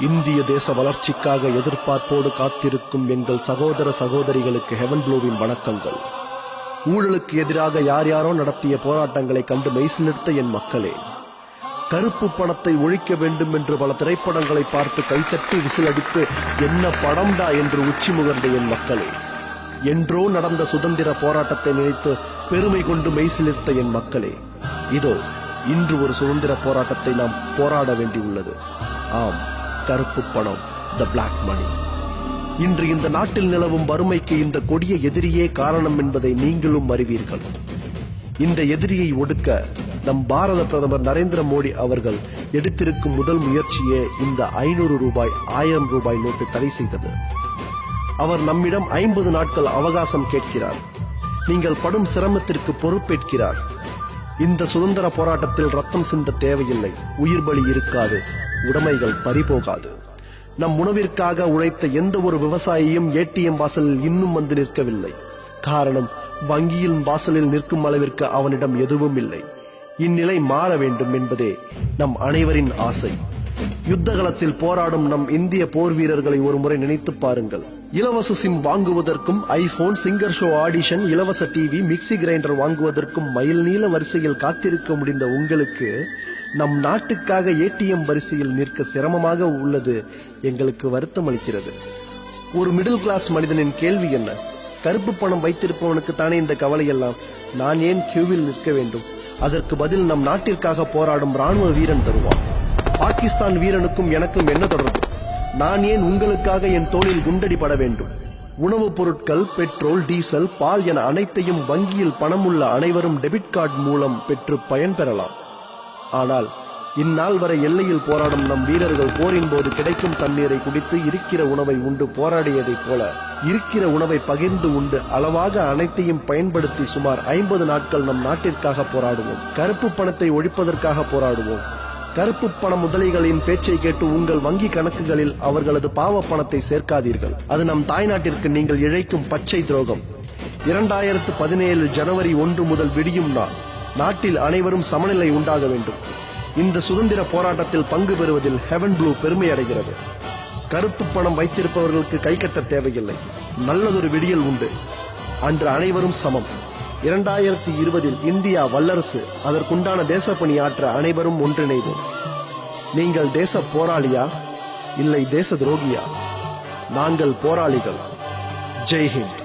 இந்திய தேச வளர்ச்சிக்காக எதிர்பார்ப்போடு காத்திருக்கும் எங்கள் சகோதர சகோதரிகளுக்கு ஹெவன் ப்ளூவின் வணக்கங்கள். ஊழலுக்கு எதிராக யார் யாரோ நடத்திய போராட்டங்களை கண்டு மெய்சிலிர்த்த என் மக்களே, கருப்பு பணத்தை ஒழிக்க வேண்டும் என்று பல திரைப்படங்களை பார்த்து கைத்தட்டி விசிலடித்து என்ன படம்டா என்று உச்சி முகர்ந்த என் மக்களே, என்றோ நடந்த சுதந்திர போராட்டத்தை நினைத்து பெருமை கொண்டு மெய்சிலிர்த்த என் மக்களே, இதோ இன்று ஒரு சுதந்திர போராட்டத்தை நாம் போராட வேண்டியுள்ளது. ஆம், கருப்பு பணம், த பிளாக் மணி. இன்று இந்த நாட்டில் நிலவும் வறுமைக்கு இந்த கொடிய எதிரியே காரணம் என்பதை நீங்களும் அறிவீர்கள். இந்த எதிரியை ஒடுக்க நம் பாரத பிரதமர் நரேந்திர மோடி அவர்கள் எடுத்திருக்கும் முதல் முயற்சியே இந்த 500 ரூபாய் 1000 ரூபாய் நோட்டு தடை செய்தது. அவர் நம்மிடம் 50 நாட்கள் அவகாசம் கேட்கிறார். நீங்கள் படும் சிரமத்திற்கு பொறுப்பேற்கிறார். இந்த சுதந்திர போராட்டத்தில் ரத்தம் சிந்த தேவையில்லை, உயிர் பலி இருக்காது, உடைமைகள் பறிபோகாது. நம் உணவிற்காக உழைத்த எந்த ஒரு விவசாயியும் ஏடிஎம் வாசலில் இன்னும் வந்து நிற்கவில்லை. காரணம், வங்கியின் வாசலில் நிற்கும் அளவிற்கு அவனிடம் எதுவும் இல்லை. இந்நிலை மாற வேண்டும் என்பதே நம் அனைவரின் ஆசை. யுத்தகலத்தில் போராடும் நம் இந்திய போர் வீரர்களை ஒரு முறை நினைத்து பாருங்கள். இலவச சிம் வாங்குவதற்கும் ஐபோன், சிங்கர் ஷோ ஆடிஷன், இலவச டிவி, மிக்சி கிரைண்டர் வாங்குவதற்கும் மைல் நீள வரிசையில் காத்திருக்க முடிந்த உங்களுக்கு நம் நாட்டுக்காக ஏடிஎம் வரிசையில் நிற்க சிரமமாக உள்ளது எங்களுக்கு வருத்தம் அளிக்கிறது. ஒரு மிடில் கிளாஸ் மனிதனின் கேள்வி என்ன? கருப்பு பணம் வைத்திருப்பவனுக்கு தானே இந்த கவலையெல்லாம். நான் ஏன் கியூவில் நிற்க வேண்டும்? அதற்கு பதில் நம் நாட்டிற்காக போராடும் ராணுவ வீரன் தருவான். பாகிஸ்தான் வீரனுக்கும் எனக்கும் என்ன தொடர்பு? நான் ஏன் உங்களுக்காக என் தோளில் குண்டடிபட வேண்டும்? உணவுப் பொருட்கள், பெட்ரோல், டீசல், பால் என அனைத்தையும் வங்கியில் பணமுள்ள அனைவரும் டெபிட் கார்டு மூலம் பெற்று பயன்பெறலாம். ஆனால் இந்நாள் வரை எல்லையில் போராடும் நம் வீரர்கள் போரின் போது கிடைக்கும் தண்ணீரை குடித்து இருக்கிற உணவை உண்டு போராடியதைப் போல இருக்கிற உணவை பகிர்ந்து உண்டு அளவாக அனைத்தையும் பயன்படுத்தி சுமார் 50 நாட்கள் நம் நாட்டிற்காக போராடுவோம். கருப்பு பணத்தை ஒழிப்பதற்காக போராடுவோம். கருப்பு பண முதலைகளின் பேச்சை கேட்டு உங்கள் வங்கி கணக்குகளில் அவர்களது பாவ பணத்தை சேர்க்காதீர்கள். அது நம் தாய்நாட்டிற்கு நீங்கள் இழைக்கும் பச்சை துரோகம். 2017 ஜனவரி 1 முதல் விடியும் நாள். நாட்டில் அனைவரும் சமநிலை உண்டாக வேண்டும். இந்த சுதந்திர போராட்டத்தில் பங்கு பெறுவதில் ஹெவன் ப்ளூ பெருமை அடைகிறது. கருப்பு பணம் வைத்திருப்பவர்களுக்கு கை கட்ட தேவையில்லை. நல்லதொரு விடியல் உண்டு. அன்று அனைவரும் சமம். 2020 இந்தியா வல்லரசு. அதற்குண்டான தேசப்பணி ஆற்ற அனைவரும் ஒன்றிணைவோம். நீங்கள் தேச போராளியா இல்லை தேச துரோகியா? நாங்கள் போராளிகள். ஜெய் ஹிந்த்.